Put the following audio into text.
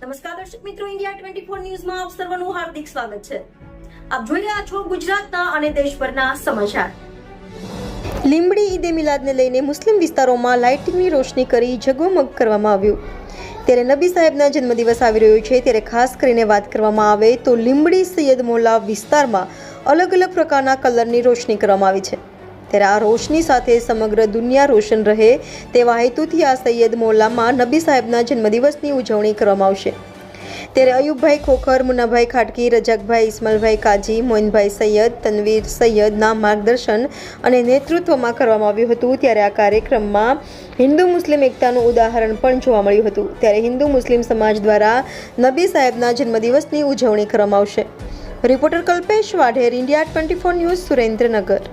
નમસ્કાર દર્શક મિત્રો, ઇન્ડિયા 24 ન્યૂઝમાં આપ સર્વનું હાર્દિક સ્વાગત છે. આપ જોઈ રહ્યા છો ગુજરાતના અને દેશભરના સમાચાર. લીંબડી ઈદે મિલાદને લઈને મુસ્લિમ વિસ્તારોમાં લાઇટિંગની રોશની કરી ઝગમગ કરવામાં આવ્યું. ત્યારે નબી સાહેબના જન્મદિવસ આવી રહ્યો છે, ત્યારે ખાસ કરીને વાત કરવામાં આવે તો લીંબડી સૈયદ મોહલ્લા વિસ્તારમાં અલગ અલગ પ્રકારના કલરની રોશની કરવામાં આવી છે. ત્યારે આ રોશની સાથે સમગ્ર દુનિયા રોશન રહે તેવા હેતુથી આ સૈયદ મોહલ્લામાં નબી સાહેબના જન્મદિવસની ઉજવણી કરવામાં આવશે. ત્યારે અયુબભાઈ ખોખર, મુન્નાભાઈ ખાટકી, રજાકભાઈ, ઇસ્માઇલભાઈ કાજી, મોઇનભાઈ સૈયદ, તનવીર સૈયદના માર્ગદર્શન અને નેતૃત્વમાં કરવામાં આવ્યું હતું. ત્યારે આ કાર્યક્રમમાં હિન્દુ મુસ્લિમ એકતાનું ઉદાહરણ પણ જોવા મળ્યું હતું. ત્યારે હિન્દુ મુસ્લિમ સમાજ દ્વારા નબી સાહેબના જન્મદિવસની ઉજવણી કરવામાં આવશે. Reporter Kalpesh Vadher, India 24 news, Surendranagar.